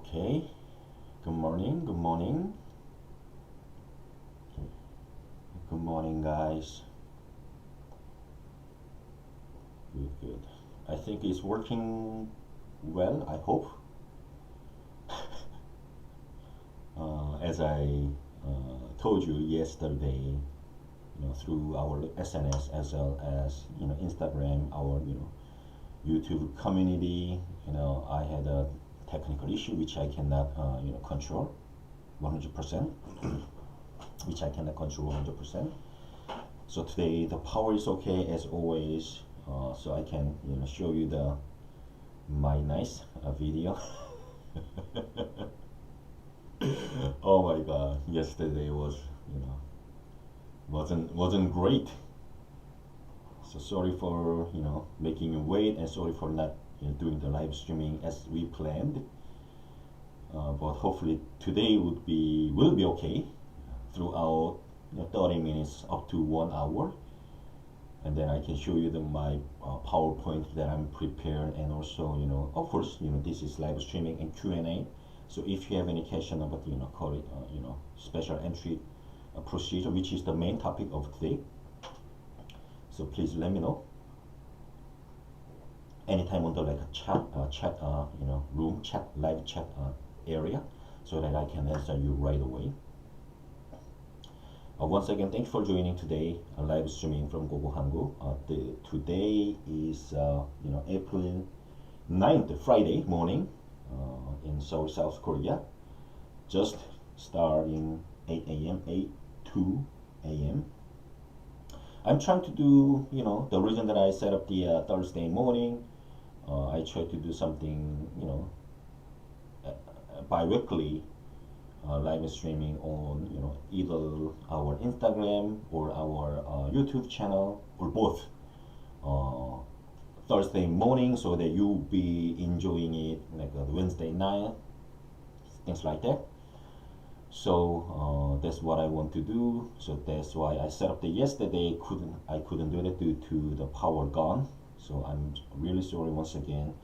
Okay, good morning, good morning. Good morning, guys. Good. I think it's working well, I hope. As I told you yesterday, through our SNS as well as, Instagram, our, YouTube community, I had a technical issue which I cannot, control 100%, which I cannot control 100%. So today the power is okay as always, so I can, show you my nice video. Oh my God! Yesterday was, wasn't great. So sorry for making you wait, and sorry for not doing the live streaming as we planned. But hopefully today will be okay throughout 30 minutes up to 1 hour, and then I can show you my PowerPoint that I'm prepared, and also of course this is live streaming and Q&A. So if you have any question about call it special entry procedure, which is the main topic of today, so please let me know anytime on the chat room, live chat area, so that I can answer you right away. Once again, thanks for joining today live streaming from GoGoHanguk. Today is April 9th, Friday morning in Seoul, South Korea. Just starting 8 a.m., 2 a.m. I'm trying to do, the reason that I set up the Thursday morning, I try to do something, bi-weekly live streaming on, either our Instagram or our YouTube channel, or both. Thursday morning, so that you'll be enjoying it like Wednesday night, things like that. So that's what I want to do. So that's why I set up the yesterday. I couldn't do it due to the power gone. So I'm really sorry once again.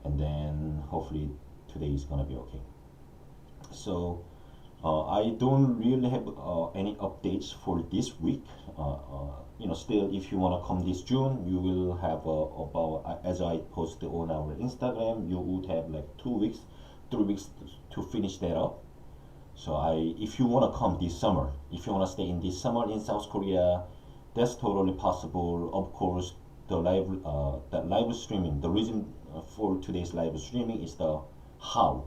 And then hopefully today is gonna be okay. So I don't really have any updates for this week. Still, if you want to come this June, you will have about, as I posted on our Instagram, you would have like 2 weeks, 3 weeks to finish that up. So if you want to come this summer, if you want to stay in this summer in South Korea, that's totally possible. Of course, the live streaming, the reason for today's live streaming is the how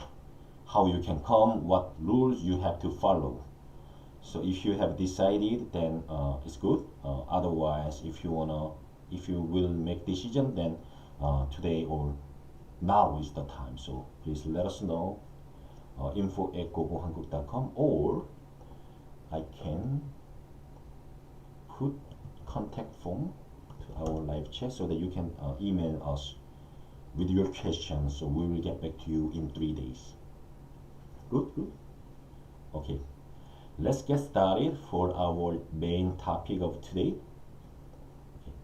you can come, what rules you have to follow. So if you have decided, then it's good. Otherwise, if you will make decision, then today or now is the time. So please let us know. info@gogohanguk.com, or I can put contact form to our live chat so that you can email us with your questions. So we will get back to you in 3 days. Good. Okay, let's get started for our main topic of today. Okay.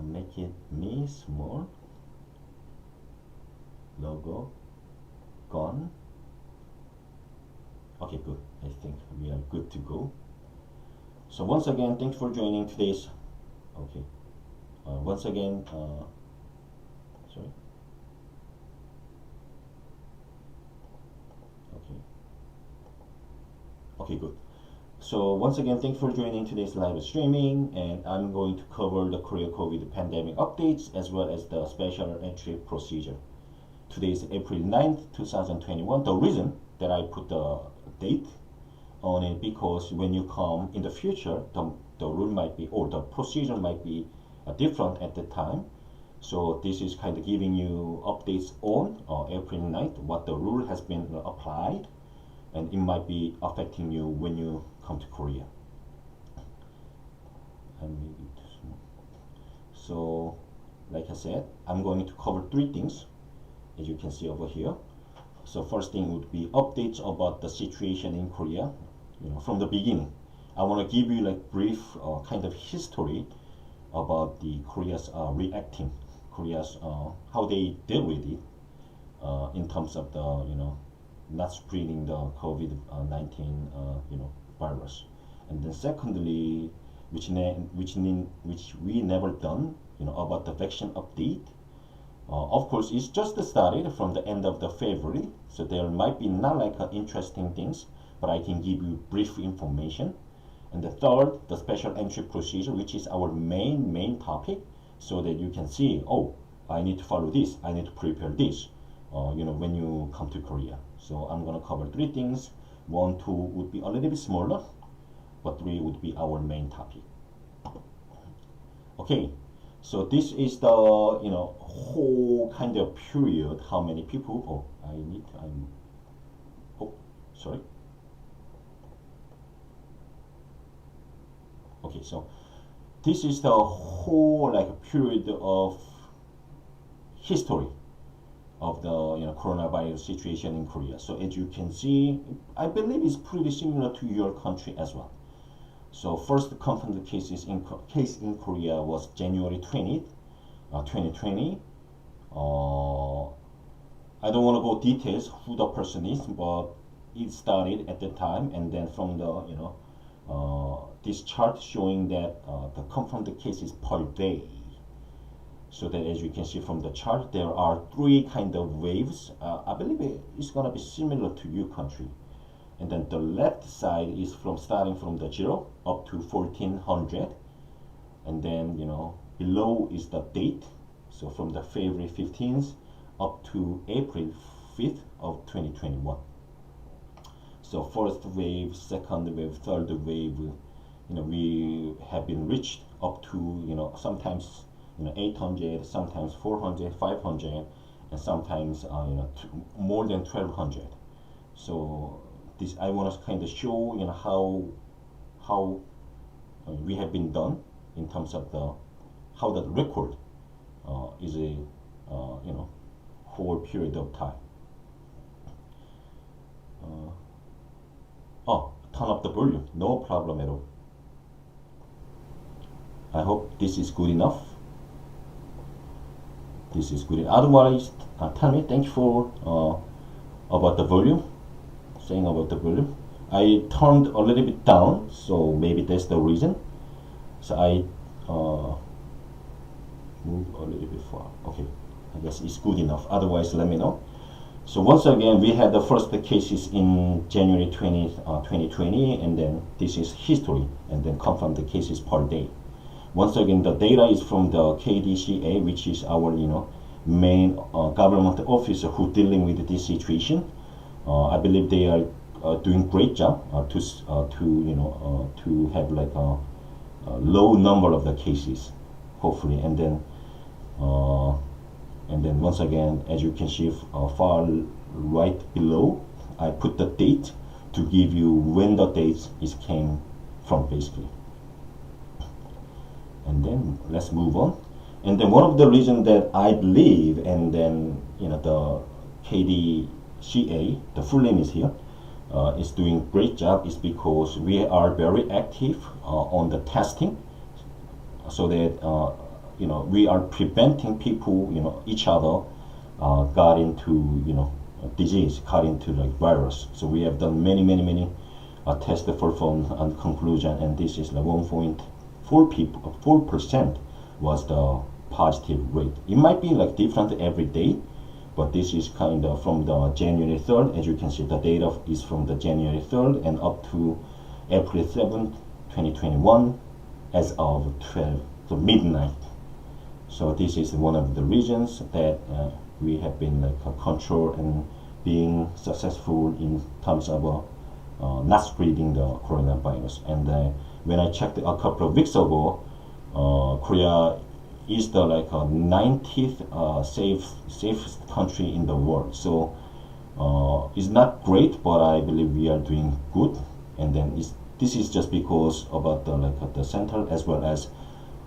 Make it me small. Logo gone. Okay, good. I think we are good to go. So once again, thanks for joining today's. Okay. Once again, sorry. Okay, good. So once again, thanks for joining today's live streaming, and I'm going to cover the Korea COVID pandemic updates as well as the special entry procedure. Today is April 9th, 2021. The reason that I put the date on it, because when you come in the future, the rule might be, or the procedure might be different at the time. So this is kind of giving you updates on April 9th, what the rule has been applied, and it might be affecting you when you come to Korea. And maybe too small. So, like I said, I'm going to cover 3 things, as you can see over here. So first thing would be updates about the situation in Korea, from the beginning. I want to give you like brief kind of history about the Korea's reacting, Korea's how they deal with it in terms of the not spreading the COVID-19 virus. And then secondly, which we never done, about the vaccine update. Of course, it's just started from the end of the February, so there might be not like interesting things, but I can give you brief information. And the third, the special entry procedure, which is our main topic, so that you can see, oh, I need to follow this, I need to prepare this, when you come to Korea. So I'm gonna cover three things. 1, 2 would be a little bit smaller, but 3 would be our main topic. Okay, so this is the whole kind of period. How many people? Sorry. Okay, so this is the whole period of history of the coronavirus situation in Korea. So as you can see, I believe it's pretty similar to your country as well. So first confirmed case in Korea was January 20th, 2020. I don't want to go details who the person is, but it started at the time, and then from the this chart showing that the confirmed cases per day. So that as you can see from the chart, there are 3 kind of waves. I believe it's gonna be similar to your country. And then the left side is starting from the 0 up to 1400, and then below is the date. So from the February 15th up to April 5th of 2021. So first wave, second wave, third wave, we have been reached up to sometimes 800, sometimes 400, 500, and sometimes more than 1200. So this I want to kind of show how we have been done in terms of how that record is a whole period of time. Turn up the volume, no problem at all. I hope this is good enough. This is good. Otherwise, tell me. Thank you for about the volume. Saying about the volume, I turned a little bit down, so maybe that's the reason. So I move a little bit far. Okay, I guess it's good enough. Otherwise, let me know. So once again, we had the first cases in January 20th, 2020, and then this is history, and then confirmed the cases per day. Once again, the data is from the KDCA, which is our main government officer who dealing with this situation. I believe they are doing great job to have a low number of the cases, hopefully, and then once again, as you can see far right below, I put the date to give you when the date came from, basically. And then let's move on. And then one of the reasons that I believe, and then the KDCA, the full name is here, is doing great job, is because we are very active on the testing, so that we are preventing people, each other got into disease, got into virus. So we have done many tests for phone and conclusion, and this is 4% was the positive rate. It might be different every day, but this is kind of from the January 3rd. As you can see, the data is from the January 3rd and up to April 7th, 2021, as of 12, so midnight. So this is one of the reasons that we have been controlled and being successful in terms of not spreading the coronavirus. And when I checked a couple of weeks ago, Korea is the 90th safest country in the world. So it's not great, but I believe we are doing good. And then this is just because about the center, as well as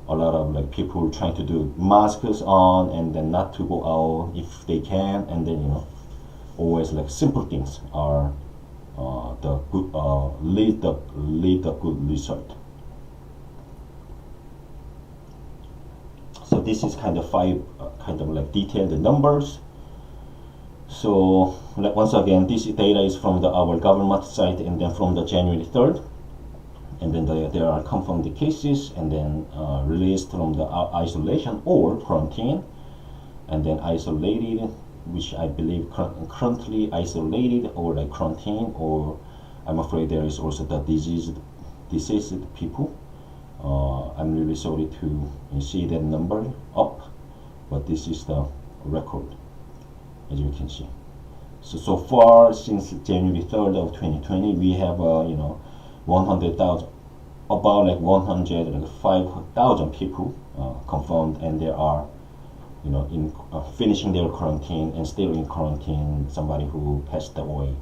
a lot of people trying to do masks on, and then not to go out if they can, and then always simple things are the good lead the good result. So this is kind of 5 detailed numbers. So like once again, this data is from our government site, and then from the January 3rd, and then there are confirmed cases, and then released from the isolation or quarantine, and then isolated, which I believe currently isolated or like quarantine, or I'm afraid there is also the diseased people. I'm really sorry to see that number up, but this is the record, as you can see. So far since January 3rd of 2020, we have 100,000, about like 105,000 people confirmed, and there are in finishing their quarantine and still in quarantine somebody who passed away.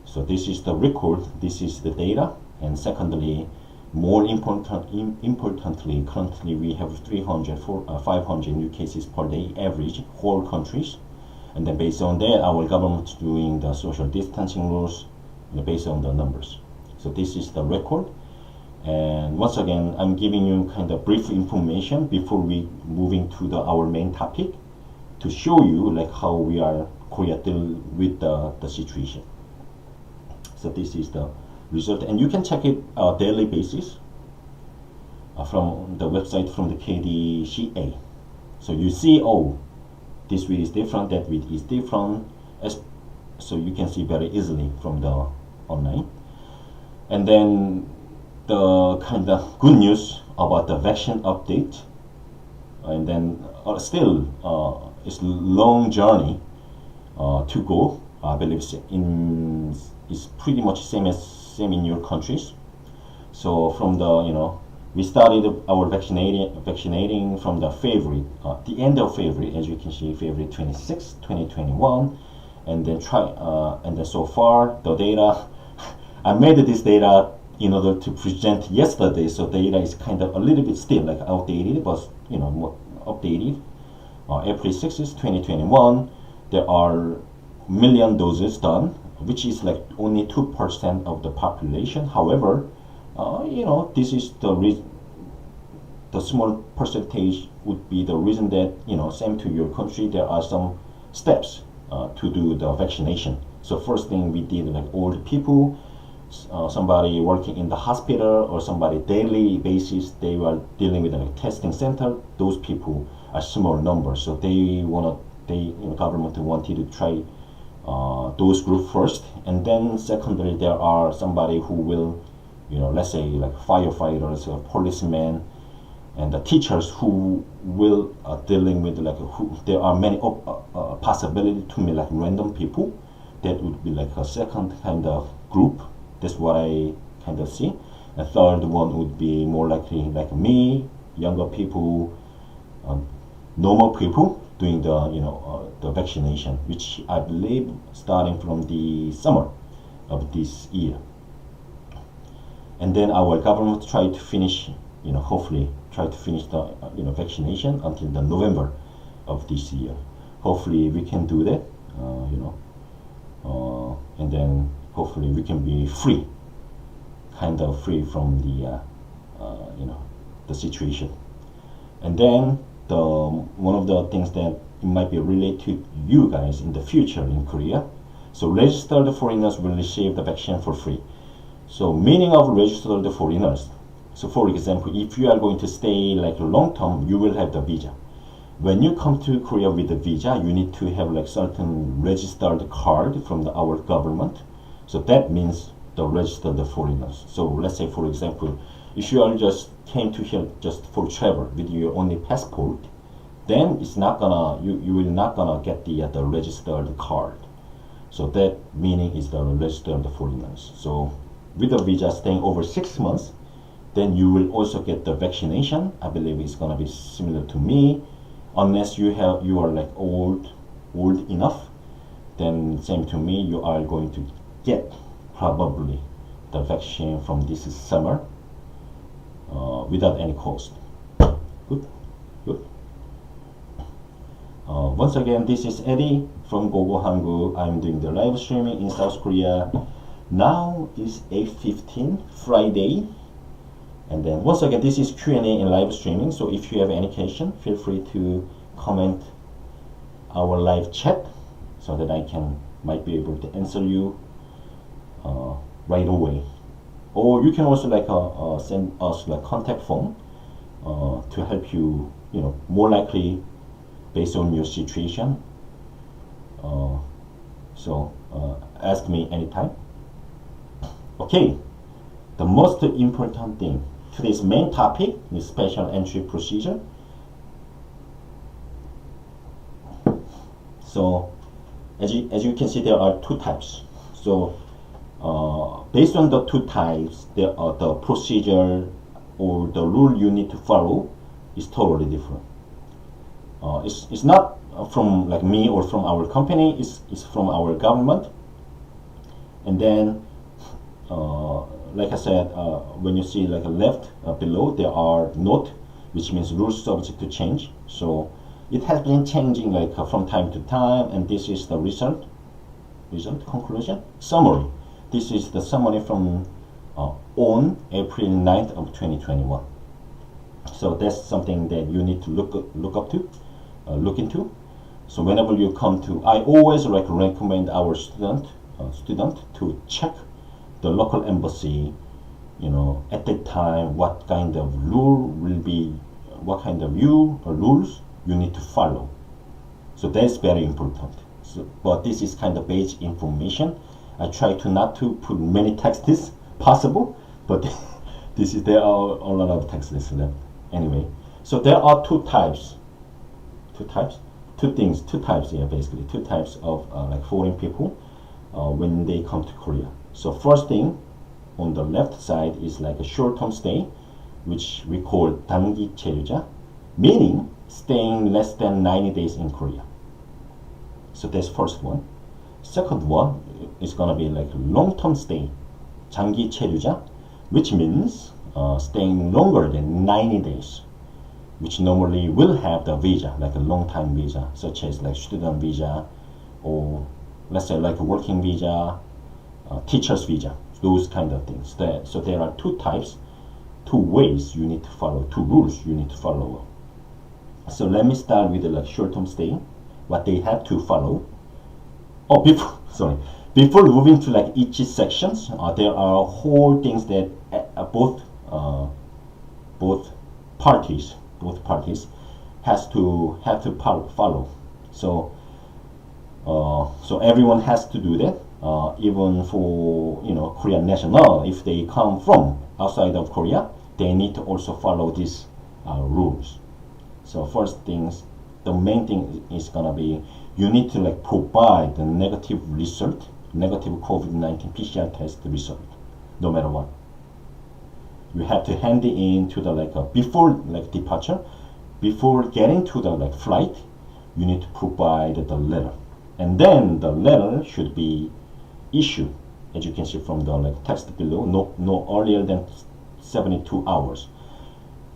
So this is the record, this is the data, and secondly, more importantly, currently we have 500 new cases per day average, whole countries, and then based on that, our government is doing the social distancing rules based on the numbers. So this is the record, and once again, I'm giving you kind of brief information before we moving to our main topic to show you like how we are Korea deal with the situation. So this is the result, and you can check it daily basis from the website from the KDCA. So you see, oh, this week is different, that week is different, so you can see very easily from the online. And then the kind of good news about the vaccine update, and then still it's a long journey to go. I believe it's pretty much same in your countries. So from the we started our vaccinating from the February, the end of February, as you can see, February 26, 2021, and then and then so far the data. I made this data in order to present yesterday, so data is kind of a little bit still like outdated, but more updated. April 6th, 2021, there are million doses done, which is like only 2% of the population. However, this is the small percentage would be the reason that same to your country, there are some steps to do the vaccination. So first thing we did, like old people, somebody working in the hospital, or somebody daily basis they were dealing with a testing center. Those people are small numbers, so government wanted to try those group first, and then secondly there are somebody who will let's say like firefighters or policemen and the teachers who will dealing with like there are many possibility to me like random people. That would be like a second kind of group. That's what I kind of see. A third one would be more likely like me, younger people, normal people doing the vaccination, which I believe starting from the summer of this year. And then our government tried to finish, hopefully try to finish the vaccination until the November of this year. Hopefully we can do that, and then hopefully we can be free, kind of free from the situation. And then one of the things that it might be related to you guys in the future in Korea. So registered foreigners will receive the vaccine for free. So meaning of registered foreigners. So for example, if you are going to stay like long term, you will have the visa. When you come to Korea with the visa, you need to have like certain registered card from our government. So that means the registered foreigners. So let's say, for example, if you are just came to here just for travel with your only passport, then it's not gonna you will not gonna get the registered card. So that meaning is the registered foreigners. So with a visa staying over 6 months, then you will also get the vaccination. I believe it's gonna be similar to me, unless you are like old enough. Then same to me, you are going to get probably the vaccine from this summer without any cost. Good. Once again, this is Eddie from GoGoHanguk. I'm doing the live streaming in South Korea. Now is 8:15 Friday, and then once again, this is Q&A and live streaming. So if you have any question, feel free to comment our live chat. so that I might be able to answer you right away. Or you can also like send us like contact form to help you, more likely based on your situation. So ask me anytime. Okay, the most important thing, today's main topic is special entry procedure. So as you can see, there are two types. So based on the two types, the procedure or the rule you need to follow is totally different. It's not from like me or from our company, it's from our government. And then like I said, when you see like a left below, there are note, which means rules subject to change. So it has been changing like from time to time, and this is the result, conclusion, summary. This is the summary from on April 9th of 2021. So that's something that you need to look into. So whenever you come to, I always recommend our student to check the local embassy, at that time what kind of rule will be, what kind of rules you need to follow. So that's very important. So, but this is kind of basic information. I try to not to put many texts possible, but there are a lot of texts left. Anyway, so there are two types, basically two types of like foreign people when they come to Korea. So first thing on the left side is like a short-term stay, which we call 단기 체류자, meaning staying less than 90 days in Korea. So that's first one. Second one is gonna be like long-term stay, 장기 체류자, which means staying longer than 90 days, which normally will have the visa, like a long-time visa, such as like student visa, or let's say like a working visa, teacher's visa, those kind of things. So there are two types, two ways you need to follow, two rules you need to follow. So let me start with the like short-term stay, what they have to follow. Oh, before moving to like each sections, there are whole things that both parties have to follow. So so everyone has to do that. Even for Korean national, if they come from outside of Korea, they need to also follow these rules. So first things, the main thing is gonna be you need to like provide the negative COVID-19 PCR test result, no matter what. You have to hand it in to the before departure, before getting to the flight. You need to provide the letter, and then the letter should be issued, as you can see from the text below, no earlier than 72 hours.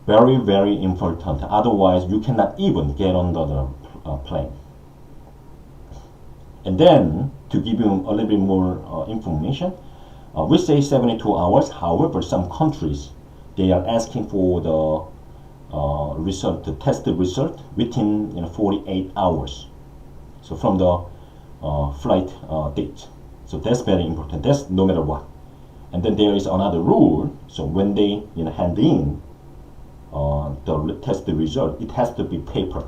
Very, very important. Otherwise, you cannot even get on the plane. And then, to give you a little bit more information, we say 72 hours. However, some countries, they are asking for the result, the test result within 48 hours. So from the flight date. So that's very important. That's no matter what. And then there is another rule. So when they hand in the test result, it has to be paper.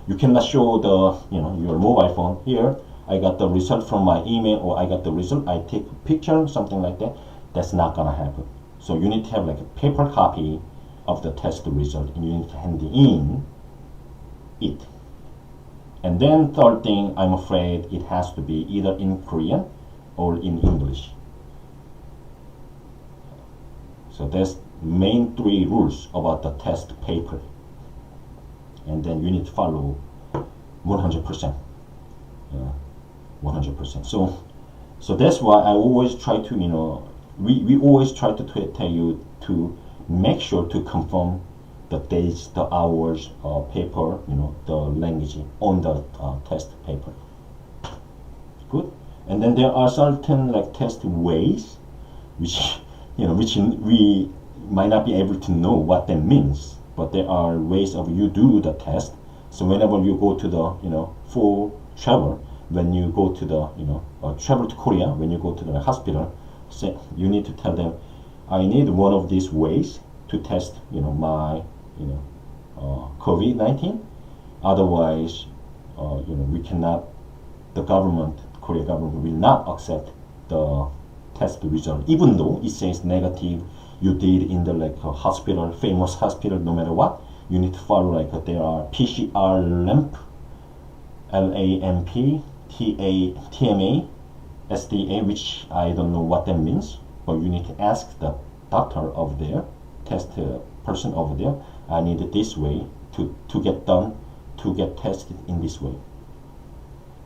You cannot show the your mobile phone. Here I got the result from my email, or I got the result, I take a picture, something like that. That's not gonna happen. So you need to have a paper copy of the test result, and you need to hand in it. And then third thing, I'm afraid it has to be either in Korean or in English. So that's main three rules about the test paper. And then you need to follow 100%. 100%. So that's why I always try to, we always try to tell you to make sure to confirm the dates, the hours, paper, the language on the test paper. Good. And then there are certain test ways, which we might not be able to know what that means, but there are ways of you do the test. So whenever you go to the for travel, when you go to the travel to Korea, when you go to the hospital, say you need to tell them, I need one of these ways to test my COVID-19. Otherwise, we cannot. The government, Korea government, will not accept the test result, even though it says negative. You did in the hospital, famous hospital. No matter what, you need to follow there are PCR LAMP, LAMP, TMA, SDA, which I don't know what that means, but you need to ask the doctor over there, test person over there. I need it this way to get done, to get tested in this way.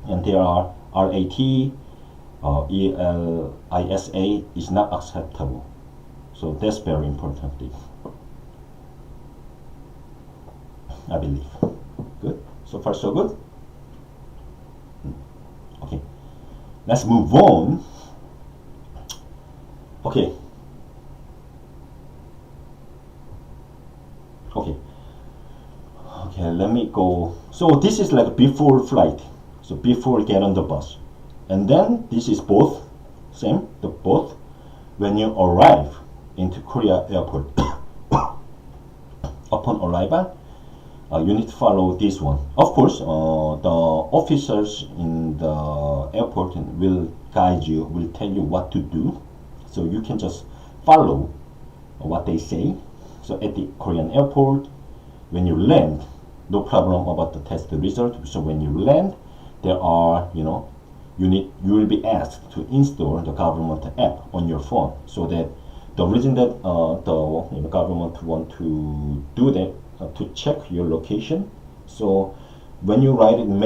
And there are RAT, ELISA is not acceptable. So that's very important thing, I believe. Good. So far so good. Okay. Let's move on. Okay. Okay, let me go. So this is before flight. So before get on the bus. And then this is both, same, the both. When you arrive into Korea airport, upon arrival, you need to follow this one. Of course, the officers in the airport will guide you, will tell you what to do. So you can just follow what they say. So at the Korean airport, when you land, no problem about the test result. So when you land, there are, you will be asked to install the government app on your phone. So that the reason that the government want to do that, to check your location. So when you write in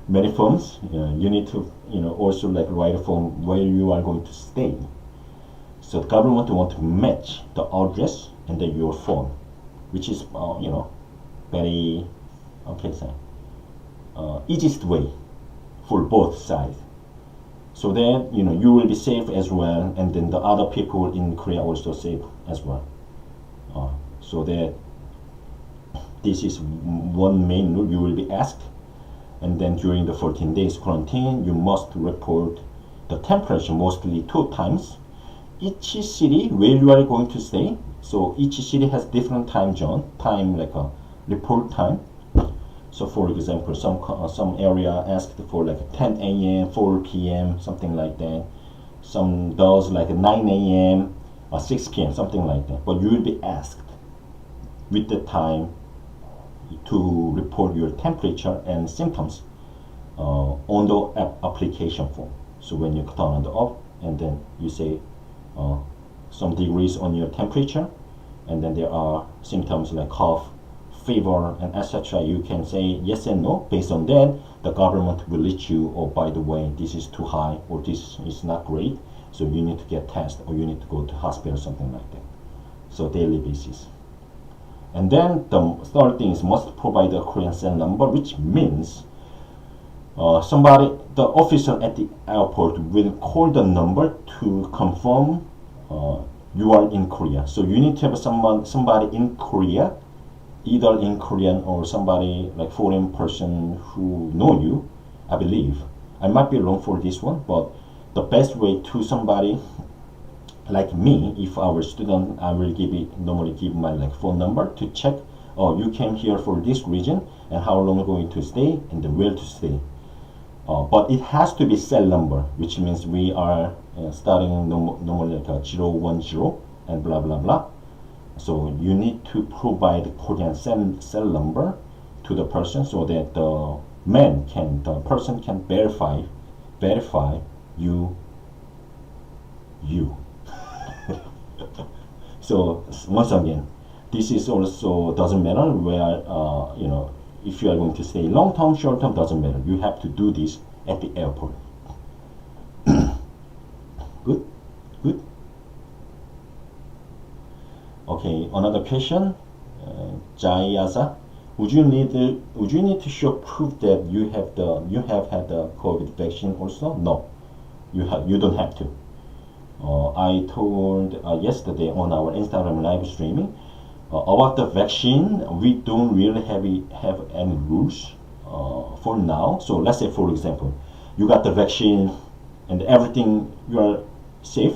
many forms, you need to also write a form where you are going to stay. So the government want to match the address and then your phone, which is very easiest way for both sides. So then you will be safe as well, and then the other people in Korea also safe as well. So that this is one main rule you will be asked. And then during the 14 days quarantine, you must report the temperature mostly 2 times. Each city where you are going to stay, so each city has different time zone, a report time. So for example, some area asked for 10 a.m., 4 p.m., something like that. Some does 9 a.m. or 6 p.m., something like that. But you will be asked with the time to report your temperature and symptoms on the application form. So when you turn on the up, and then you say some degrees on your temperature, and then there are symptoms like cough, fever, and etc. You can say yes and no. Based on that, the government will let you, oh, by the way, this is too high, or this is not great, so you need to get tested, or you need to go to hospital, something like that. So daily basis. And then the third thing is must provide a Korean cell number, which means the officer at the airport will call the number to confirm you are in Korea. So you need to have somebody in Korea, either in Korean or somebody foreign person who know you, I believe. I might be wrong for this one, but the best way to somebody like me, if our student, I will normally give my phone number to check, oh, you came here for this region, and how long you're going to stay, and then where to stay. But it has to be cell number, which means we are starting normally 010 and blah blah blah. So you need to provide Korean cell number to the person, so that the person can verify you. So once again, this is also doesn't matter where if you are going to stay long term, short term, doesn't matter. You have to do this at the airport. Good. Okay, another question. Jayaza, would you need to show proof that you have had the COVID vaccine also? No, you don't have to. I told yesterday on our Instagram live streaming about the vaccine. We don't really have any rules for now. So let's say, for example, you got the vaccine and everything, you are safe,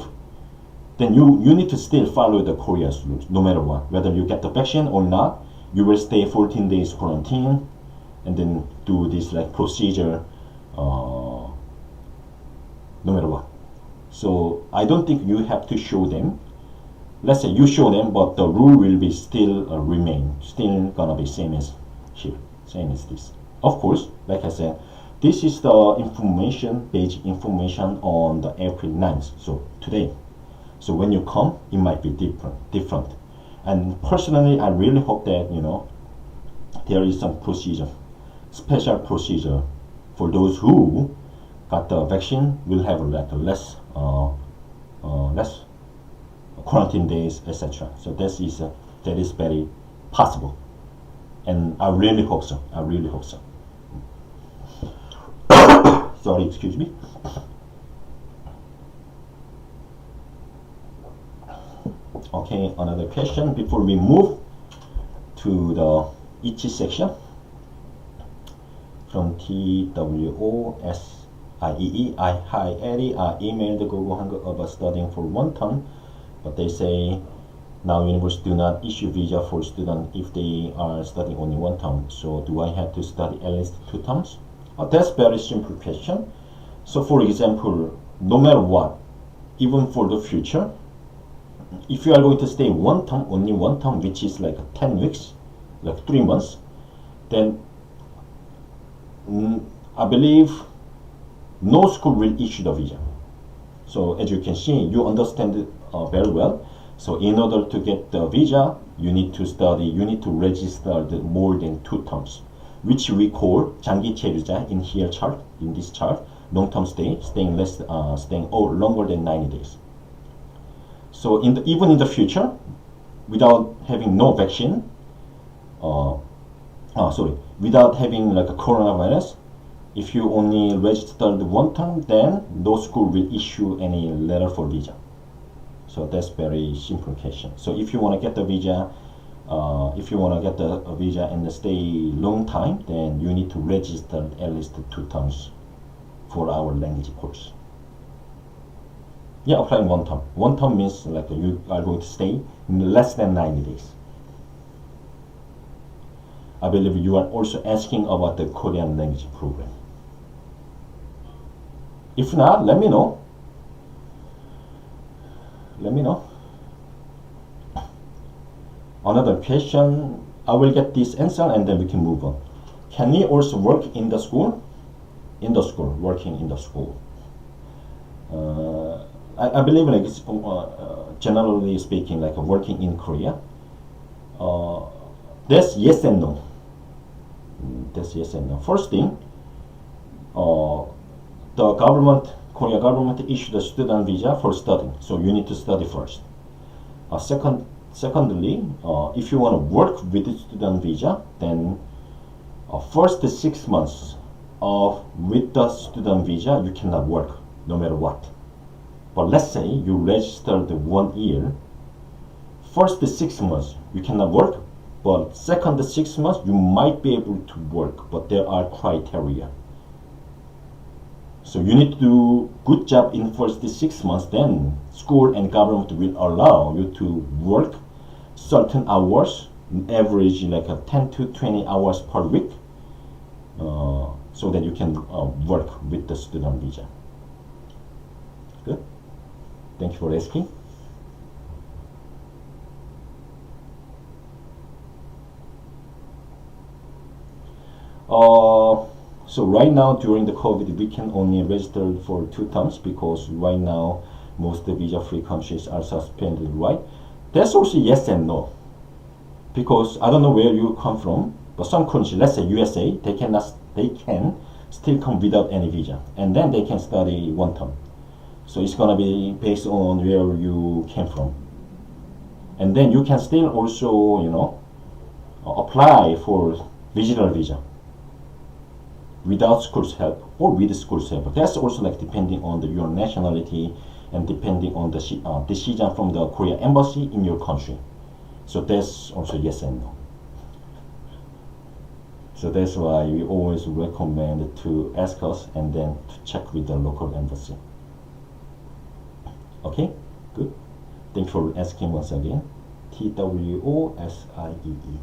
then you need to still follow the Korea's rules, no matter what. Whether you get the vaccine or not, you will stay 14 days quarantine and then do this like procedure no matter what. So I don't think you have to show them. Let's say you show them, but the rule will be still remain, still gonna be same as here, same as this. Of course, like I said, this is the information, basic information on the April 9th, so today. So when you come, it might be different. And personally, I really hope that, you know, there is some procedure, special procedure for those who got the vaccine, will have like less quarantine days, etc. So that is very possible, and I really hope so. I really hope so. Sorry, excuse me. Okay, another question before we move to the each section from TWOSIEE. Hi Eddie, I emailed the GoGoHanguk about studying for 1 term, but they say now universities do not issue visa for students if they are studying only 1 term. So do I have to study at least 2 terms? That's very simple question. So for example, no matter what, even for the future, if you are going to stay 1 term, only 1 term, which is like 10 weeks, like 3 months, then I believe no school will issue the visa. So as you can see, you understand it very well. So in order to get the visa, you need to study, you need to register more than 2 terms, which we call 장기 체류자 in here chart, in this chart, long-term stay, staying longer than 90 days. So even in the future, without having no vaccine, without having like a coronavirus, if you only registered 1 term, then no school will issue any letter for visa. So that's very simple question. So if you want to get the visa, and stay long time, then you need to register at least 2 terms for our language course. Yeah, applying 1 term. 1 term means like you are going to stay less than 90 days. I believe you are also asking about the Korean language program. If not, let me know. Let me know. Another question, I will get this answer and then we can move on. Can we also work in the school? Working in the school. I believe like it's, generally speaking, like working in Korea. That's yes and no. That's yes and no. First thing, the Korea government issued a student visa for studying, so you need to study first. Secondly, if you want to work with the student visa, then first 6 months with the student visa, you cannot work no matter what. But let's say you registered 1 year, first 6 months you cannot work, but second 6 months you might be able to work, but there are criteria. So you need to do good job in first 6 months, then school and government will allow you to work certain hours, average like 10 to 20 hours per week, so that you can work with the student visa. Good. Thank you for asking. So right now during the COVID, we can only register for 2 terms because right now most visa-free countries are suspended, right? That's also yes and no. Because I don't know where you come from, but some countries, let's say USA, they can still come without any visa, and then they can study 1 term. So it's gonna be based on where you came from, and then you can still also, you know, apply for visitor visa without school's help or with school's help. That's also like depending on your nationality and depending on the decision from the Korean embassy in your country. So that's also yes and no. So that's why we always recommend to ask us and then to check with the local embassy. Okay, good. Thanks for asking once again. TWOSIEE.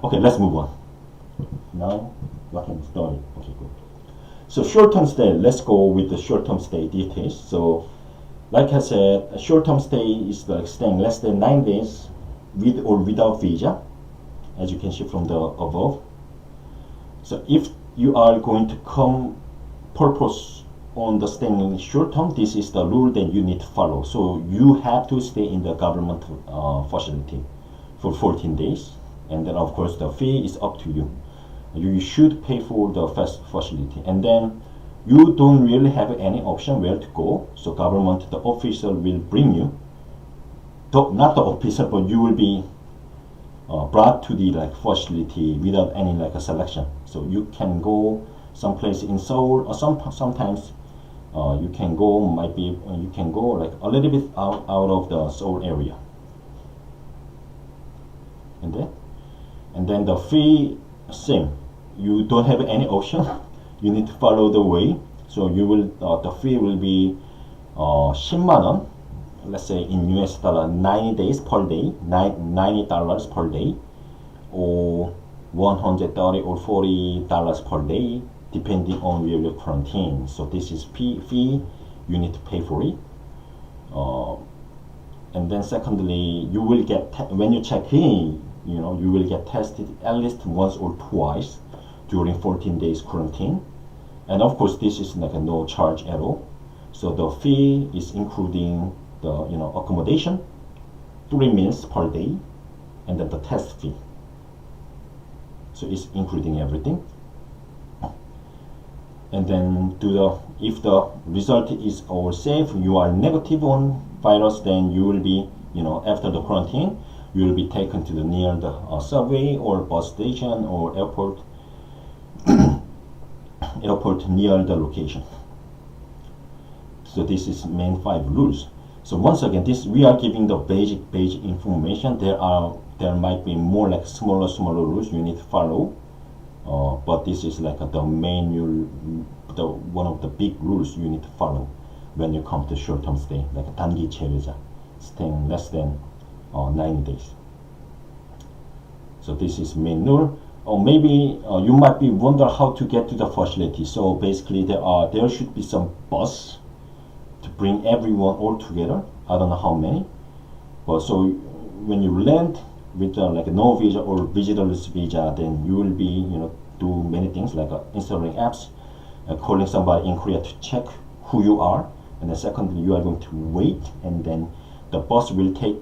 Okay, let's move on. Now, what can start? Okay, good. So short-term stay, let's go with the short-term stay details. So like I said, a short-term stay is like staying less than 9 days with or without visa, as you can see from the above. So if you are going to come purpose on the staying short-term, this is the rule that you need to follow. So you have to stay in the government facility for 14 days. And then of course the fee is up to you. You should pay for the facility. And then you don't really have any option where to go. So government, the official will bring you, not the official, but you will be brought to the like facility without any like a selection. So you can go someplace in Seoul, or sometimes you can go you can go like a little bit out of the Seoul area. And then the fee, same. You don't have any option. You need to follow the way. So you will the fee will be 10만 원. Let's say in US dollar, 90 days per day, $90 per day, or 130 or $40 per day, depending on where you quarantine. So this is fee. You need to pay for it. And then secondly, you will get when you check in, you will get tested at least once or twice during 14 days quarantine. And of course, this is like a no charge at all. So the fee is including the accommodation, 3 meals per day, and then the test fee. So it's including everything. And then if the result is all safe, you are negative on virus, then you will be, after the quarantine, you will be taken to the near the subway or bus station or airport near the location. So this is main 5 rules. So once again, we are giving the basic information. There might be more like smaller rules you need to follow, but this is like the main one of the big rules you need to follow when you come to short-term stay, like 단기 체류자, staying less than 90 days. So this is main rule. Or maybe you might be wonder how to get to the facility. So basically there should be some bus to bring everyone all together. I don't know how many, but so when you land with like no visa or visitor's visa, then you will be do many things like installing apps, calling somebody in Korea to check who you are, and then secondly you are going to wait, and then the bus will take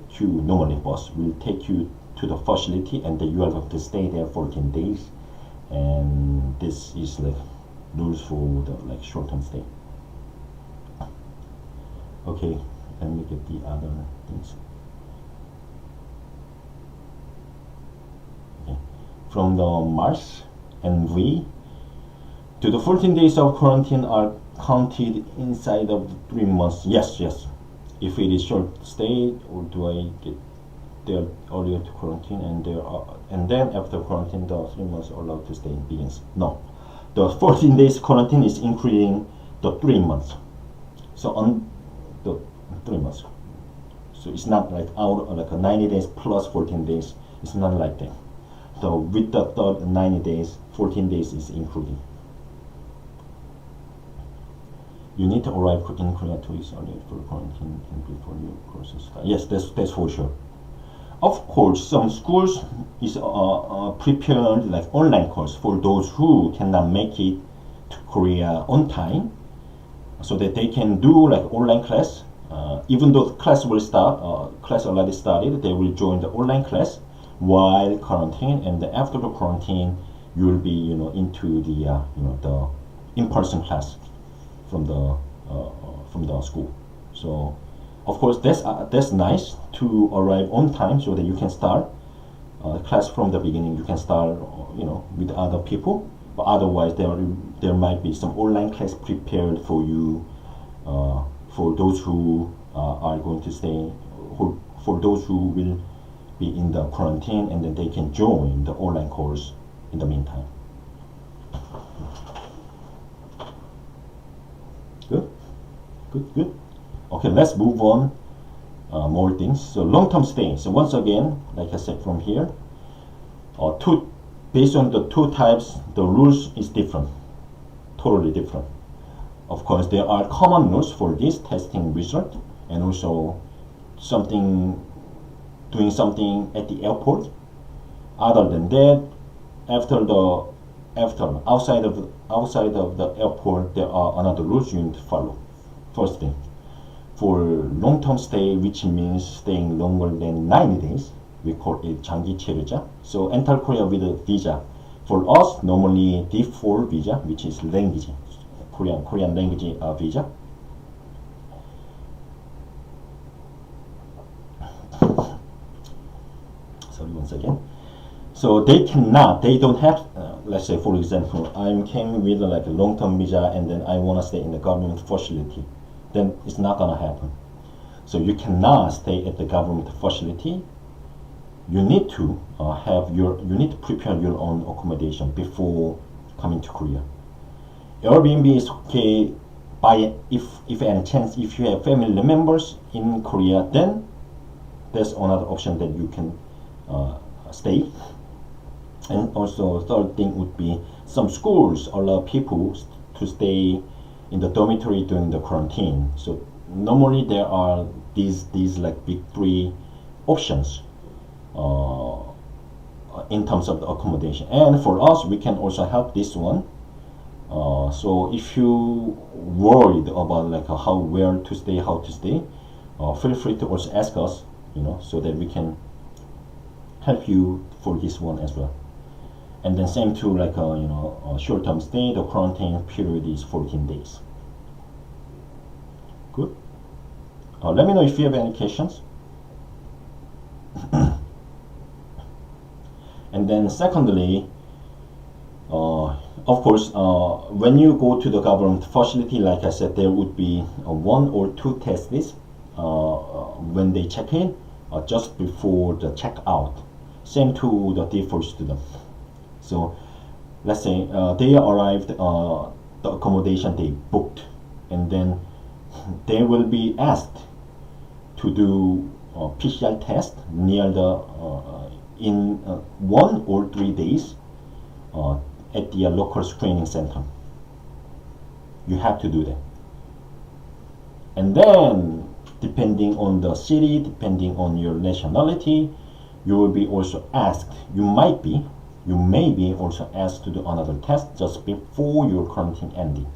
you to the facility, and then you are going to stay there 14 days. And this is like rules for the like short-term stay. Okay, let me get the other things. Okay, from the Mars and V to the 14 days of quarantine are counted inside of 3 months. Yes. If it is short stay, or do I get there earlier to quarantine and then after quarantine the 3 months are allowed to stay in begins? No, the 14 days quarantine is including the 3 months. So on the 3 months, so it's not like out like a 90 days plus 14 days. It's not like that. So with the third 90 days, 14 days is including. You need to arrive in Korea 2 weeks earlier for quarantine and before your courses start. Yes, that's for sure. Of course, some schools is prepared like online course for those who cannot make it to Korea on time, so that they can do like online class. Even though the class will start, class already started, they will join the online class while quarantine, and after the quarantine, you will be into the the in-person class from the school. So of course that's nice to arrive on time so that you can start class from the beginning. You can start with other people, but otherwise there might be some online class prepared for you for those who are going to stay for those who will be in the quarantine, and then they can join the online course in the meantime. Good, good, good. Okay, let's move on. More things. So long-term stay. So once again, like I said from here, based on the two types, the rules is different, totally different. Of course, there are common rules for this testing result, and also doing something at the airport. Other than that, outside of the airport, there are another rules you need to follow. First thing, for long-term stay, which means staying longer than 90 days, we call it 장기 체류자. So enter Korea with a visa. For us, normally D4 visa, which is language, Korean language visa. Sorry, once again. So they don't have, let's say for example, I came with like a long-term visa and then I want to stay in the government facility. Then it's not gonna happen. So you cannot stay at the government facility. You need to prepare your own accommodation before coming to Korea. Airbnb is okay if any chance, if you have family members in Korea, then there's another option that you can stay. And also third thing would be some schools allow people to stay in the dormitory during the quarantine. So normally there are these like big three options in terms of the accommodation. And for us, we can also help this one. So if you worried about like where to stay, how to stay, feel free to also ask us, so that we can help you for this one as well. And then same to like short-term stay, the quarantine period is 14 days. Good. Let me know if you have any questions. And then secondly, of course, when you go to the government facility, like I said, there would be one or two tests when they check in, just before the checkout. Same to the D4 student. So let's say they arrived, the accommodation they booked, and then they will be asked to do a PCR test near the in 1 or 3 days at the local screening center. You have to do that. And then depending on the city, depending on your nationality, you will be also asked, you may be also asked to do another test just before your quarantine ending.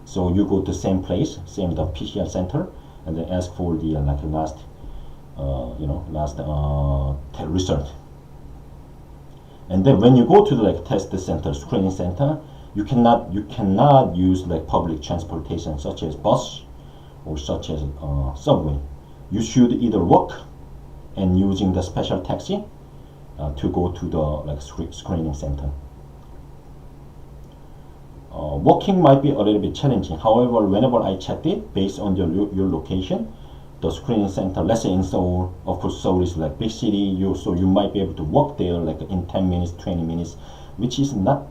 So you go to same place, same the PCR center, and then ask for the like last result. And then when you go to the like test center, screening center, you cannot use like public transportation such as bus or such as subway. You should either walk and using the special taxi to go to the like screening center. Walking might be a little bit challenging. However, whenever I checked it, based on your location, the screening center, let's say in Seoul, of course Seoul is like big city, so you might be able to walk there like in 10 minutes, 20 minutes, which is not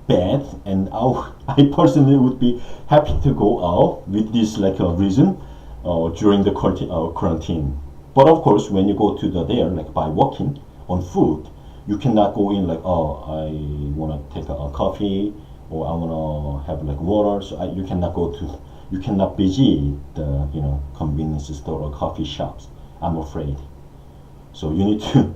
bad. And I personally would be happy to go out with this like a reason during the quarantine. But of course, when you go to there like by walking on foot, you cannot go in like, oh, I want to take a coffee, or I want to have like water. So you cannot visit the convenience store or coffee shops, I'm afraid. So you need to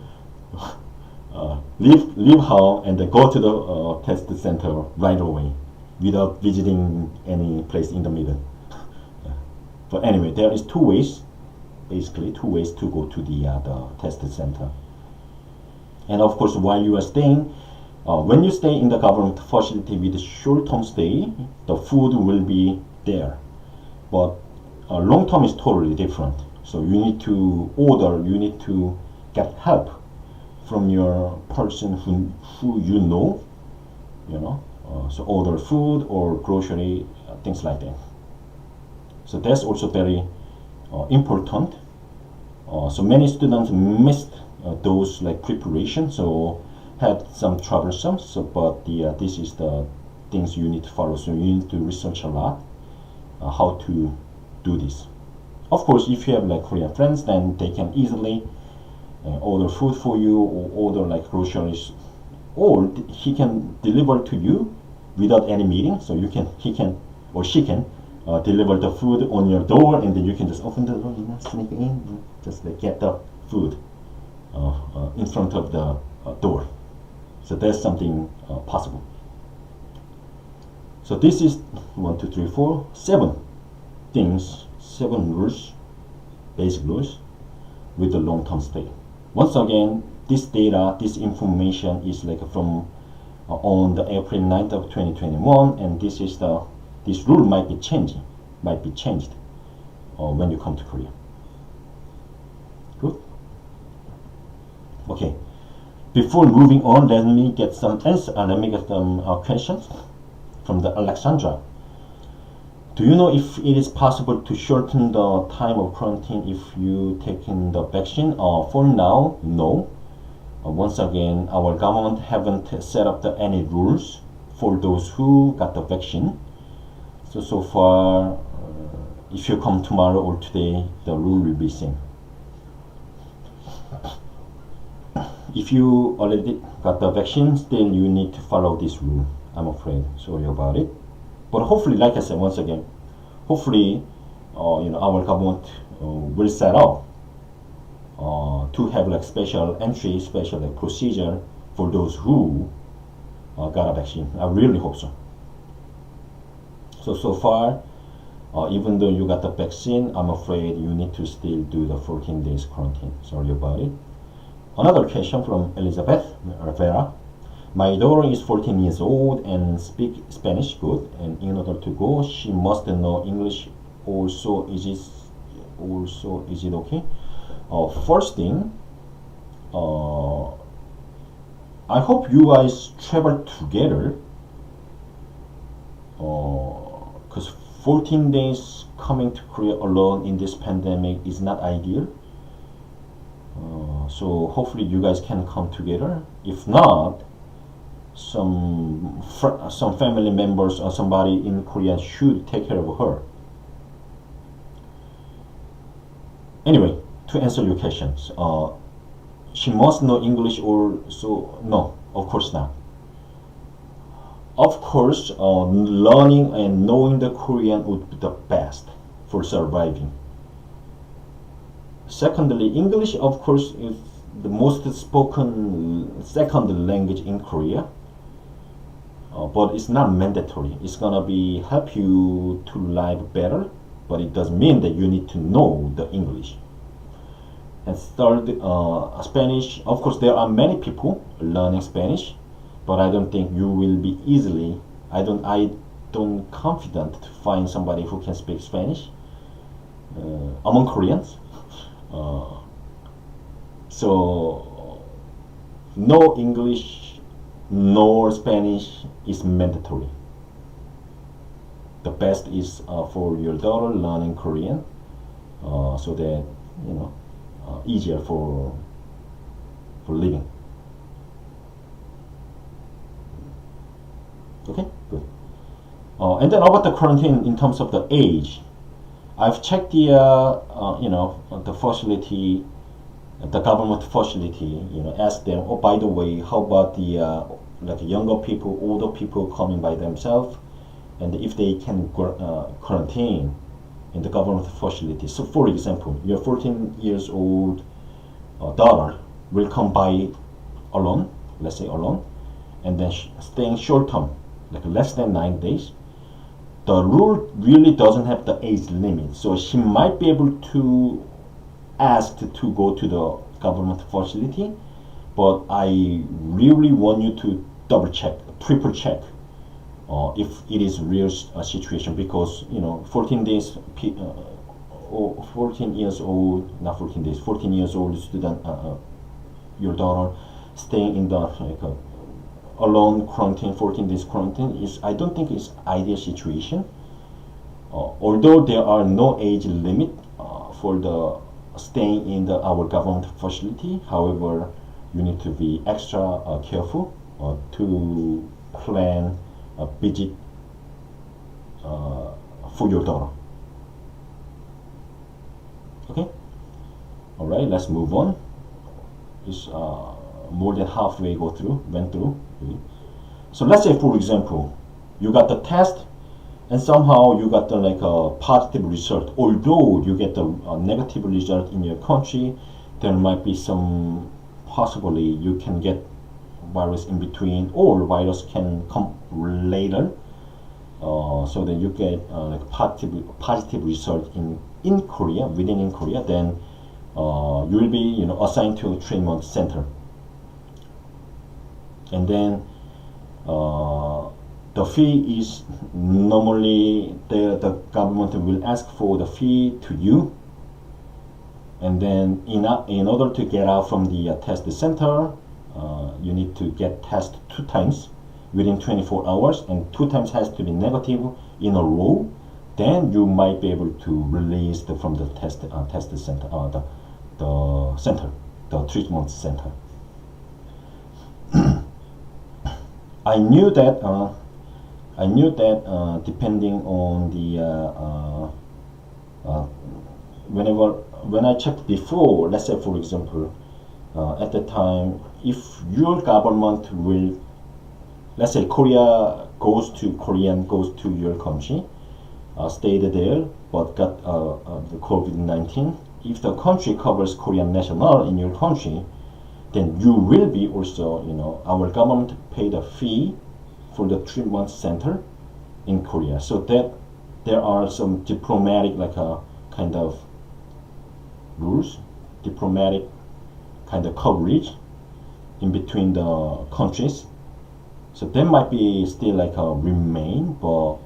leave home and then go to the test center right away without visiting any place in the middle. But anyway, there is basically two ways to go to the test center. And of course, while you are staying, when you stay in the government facility with short-term stay, the food will be there. But long-term is totally different. So you need to you need to get help from your person who you know. So order food or grocery, things like that. So that's also very important So many students missed those like preparation, so had some troublesome. So but this is the things you need to follow. So you need to research a lot how to do this. Of course, if you have like Korean friends, then they can easily order food for you or order like groceries, or he can deliver to you without any meeting. So he can or she can deliver the food on your door, and then you can just open the door, sneak in, just like get the food in front of the door. So that's something possible. So this is 1, 2, 3, 4, 7 things, 7 rules, basic rules with the long-term stay. Once again, this data, this information is like from on the April 9th of 2021, and this rule might be changed when you come to Korea. Good. Okay. Before moving on, let me get some questions from the Alexandra. Do you know if it is possible to shorten the time of quarantine if you taken the vaccine? For now, no. Once again, our government haven't set up any rules for those who got the vaccine. So far, if you come tomorrow or today, the rule will be same. If you already got the vaccine, still you need to follow this rule. I'm afraid. Sorry about it. But hopefully, like I said, once again, hopefully, our government will set up to have like special entry, special like procedure for those who got a vaccine. I really hope so. So far, even though you got the vaccine, I'm afraid you need to still do the 14 days quarantine. Sorry about it. Another question from Elizabeth Rivera. My daughter is 14 years old and speaks Spanish good, and in order to go, she must know English also. Is it okay? First thing, I hope you guys travel together, because 14 days coming to Korea alone in this pandemic is not ideal. So hopefully you guys can come together. If not, some family members or somebody in Korea should take care of her. Anyway, to answer your questions, she must know English or so? No, of course not. Of course, learning and knowing the Korean would be the best for surviving. Secondly, English, of course, is the most spoken second language in Korea. But it's not mandatory. It's gonna be help you to live better, but it doesn't mean that you need to know the English. And third, Spanish. Of course, there are many people learning Spanish, but I don't think you will be easily. I don't confident to find somebody who can speak Spanish among Koreans. So no English nor Spanish is mandatory. The best is for your daughter learning Korean, so that easier for living. Okay, good. And then about the quarantine in terms of the age, I've checked the the facility, the government facility. Asked them. Oh, by the way, how about the like younger people, older people coming by themselves, and if they can quarantine in the government facility. So, for example, your 14 years old daughter will come by alone, let's say alone, and then staying short term, like less than 9 days. The rule really doesn't have the age limit, so she might be able to ask to go to the government facility, but I really want you to double check, triple check if it is real situation, because 14 days, 14 years old, not 14 days, 14 years old student, your daughter staying in the alone quarantine, 14 days quarantine I don't think it's ideal situation. Although there are no age limit for the staying in our government facility. However, you need to be extra careful to plan a visit for your daughter. Okay. All right. Let's move on. It's more than halfway went through. Okay. So let's say, for example, you got the test, and somehow you got the a positive result. Although you get the negative result in your country, there might be some possibly you can get virus in between, or virus can come later. So then you get positive result in Korea, in Korea, then you will be assigned to a treatment center, and then the fee is normally the government will ask for the fee to you, and then in order to get out from the test center, you need to get tested 2 times within 24 hours, and 2 times has to be negative in a row. Then you might be able to release from the test center, the treatment center. I knew that depending on the when I checked before, let's say for example, at the time, if your government will, let's say Korean goes to your country, stayed there, but got the COVID-19. If the country covers Korean national in your country, then you will be also, our government paid a fee for the treatment center in Korea. So that there are some diplomatic kind of rules, diplomatic kind of coverage in between the countries. So there might be still remain, but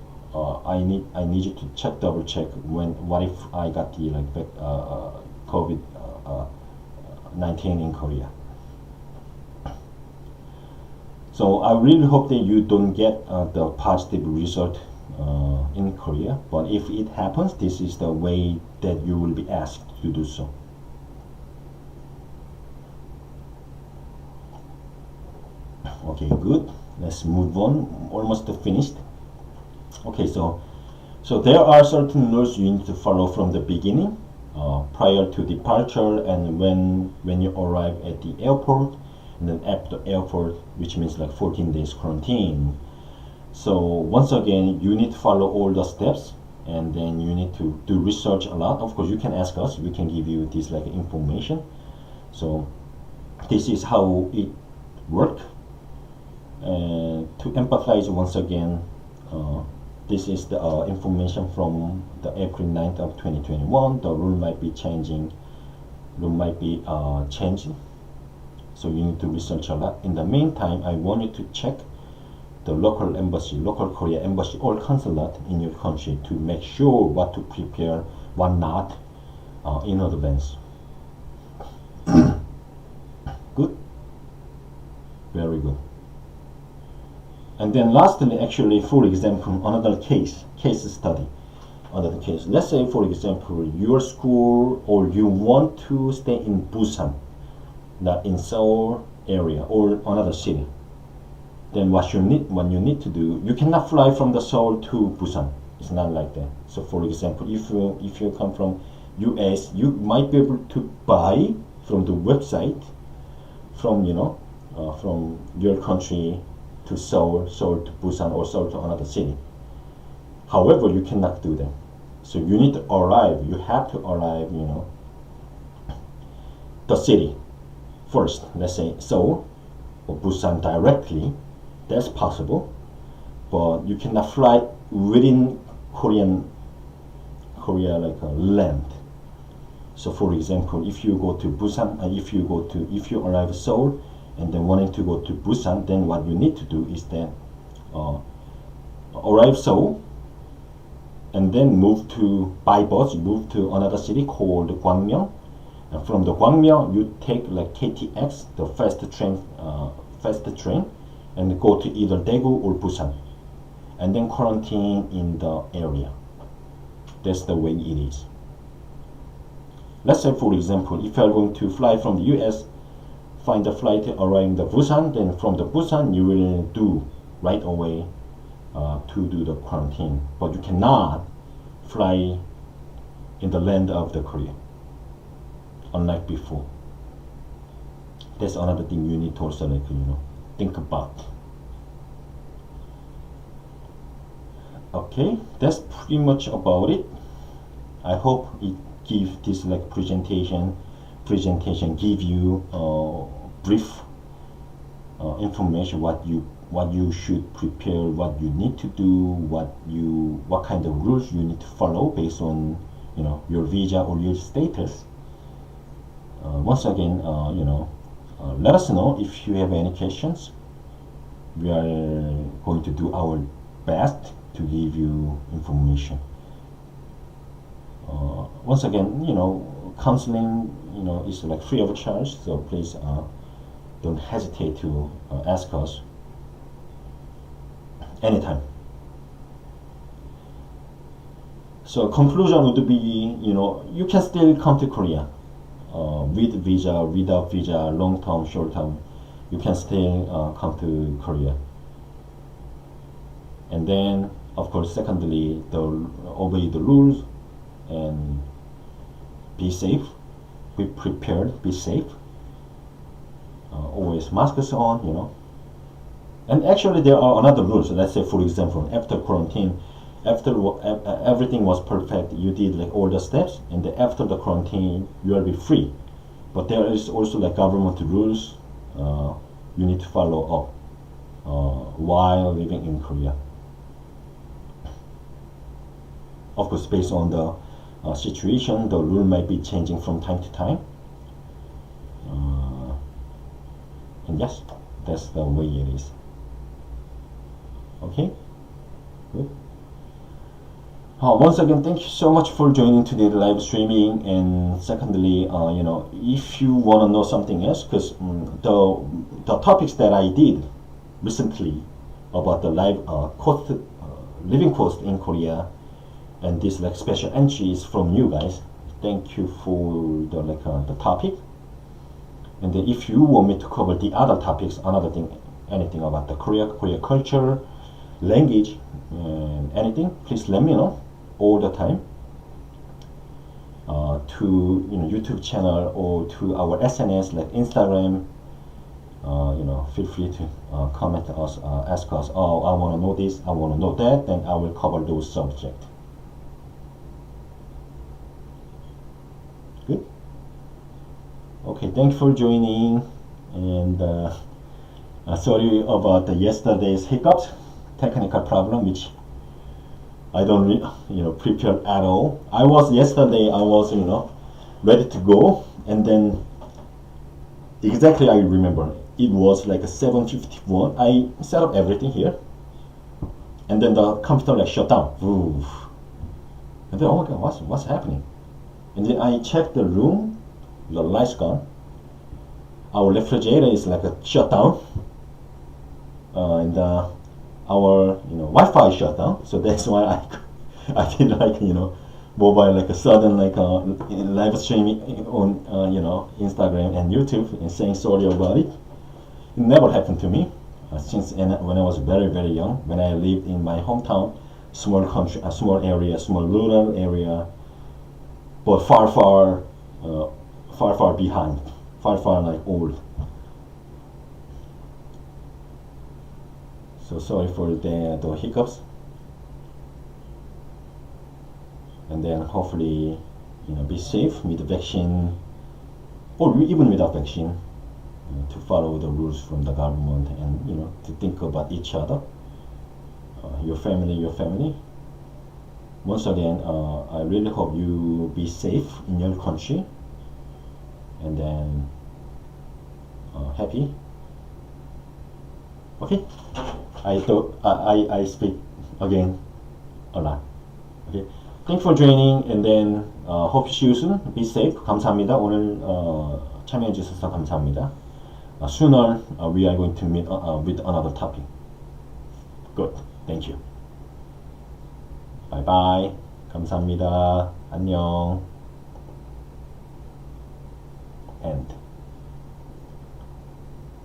I need you to double check what if I got the COVID-19 in Korea. So I really hope that you don't get the positive result in Korea, but if it happens, this is the way that you will be asked to do so. Okay, good. Let's move on. Almost finished. Okay, so there are certain rules you need to follow from the beginning, prior to departure, and when you arrive at the airport, and then after airport, which means 14 days quarantine. So once again, you need to follow all the steps, and then you need to do research a lot. Of course, you can ask us. We can give you this information. So this is how it works. And to empathize once again, this is the information from the April 9th of 2021. The rule might be changing. So you need to research a lot. In the meantime, I want you to check the local embassy, local Korea embassy or consulate in your country to make sure what to prepare, what not, in advance. Good? Very good. And then lastly, actually, for example, another case study. Another case. Let's say, for example, your school or you want to stay in Busan, not in Seoul area or another city. Then what you need to do, you cannot fly from the Seoul to Busan. It's not like that. So for example, if you come from US, you might be able to buy from the website from from your country to Seoul to Busan, or Seoul to another city. However, you cannot do that. So you need to arrive. You have to arrive, the city first. Let's say Seoul or Busan directly. That's possible, but you cannot fly within Korea land. So for example, if you go to Busan, if you arrive Seoul and then wanting to go to Busan, then what you need to do is that arrive Seoul and then by bus move to another city called Gwangmyeong, and from the Gwangmyeong you take KTX, the fast train, and go to either Daegu or Busan, and then quarantine in the area. That's the way it is. let's say for example, if you are going to fly from the US, find the flight arriving the Busan, then from the Busan you will do right away to do the quarantine, but you cannot fly in the land of the Korea, unlike before. That's another thing you need to also think about. Okay, that's pretty much about it. I hope it gives this presentation give you brief information what you should prepare, what you need to do, what kind of rules you need to follow based on your visa or your status. Once again, let us know if you have any questions. We are going to do our best to give you information. Once again, counseling, is free of charge, so please don't hesitate to ask us anytime. So conclusion would be, you can still come to Korea with visa, without visa, long term, short term. You can still come to Korea. And then, of course, secondly, obey the rules and be safe, be prepared, be safe. Always masks on, And actually, there are another rules. Let's say, for example, after quarantine, after everything was perfect, you did all the steps, and then after the quarantine, you will be free. But there is also government rules you need to follow up while living in Korea. Of course, based on the situation, the rule might be changing from time to time. And yes, that's the way it is. Okay, good. Once again, thank you so much for joining today's live streaming. And secondly, if you want to know something else, because the topics that I did recently about the living cost in Korea, and this special entries from you guys, thank you for the topic. And then if you want me to cover the other topics, anything about the Korea culture, language, and anything, please let me know all the time to YouTube channel or to our SNS like Instagram. Feel free to comment us, ask us, oh, I want to know this, I want to know that, then I will cover those subjects. Good. Okay, thanks for joining, and sorry about yesterday's hiccups, technical problem, which I don't prepare at all. Yesterday I was ready to go, and then exactly I remember it was 7:51. I set up everything here, and then the computer shut down. Oof. And then, oh my god, what's happening? And then I checked the room, the lights gone. Our refrigerator is shut down, and our Wi-Fi shut down. So that's why I did mobile a sudden live streaming on Instagram and YouTube, and saying sorry about it. It never happened to me since when I was very young, when I lived in my hometown, small country, a small area, small rural area, but far behind, far old. So sorry for the hiccups, and then hopefully be safe with the vaccine, or even without vaccine, to follow the rules from the government, and to think about each other, your family. Once again, I really hope you be safe in your country, and then happy. Okay, I thought I speak again a lot. Okay, thanks for joining, and then hope to see you soon. Be safe. 감사합니다. 오늘 참여해 주셔서 감사합니다. Sooner we are going to meet with another topic. Good. Thank you. Bye bye. 감사합니다. 안녕. end.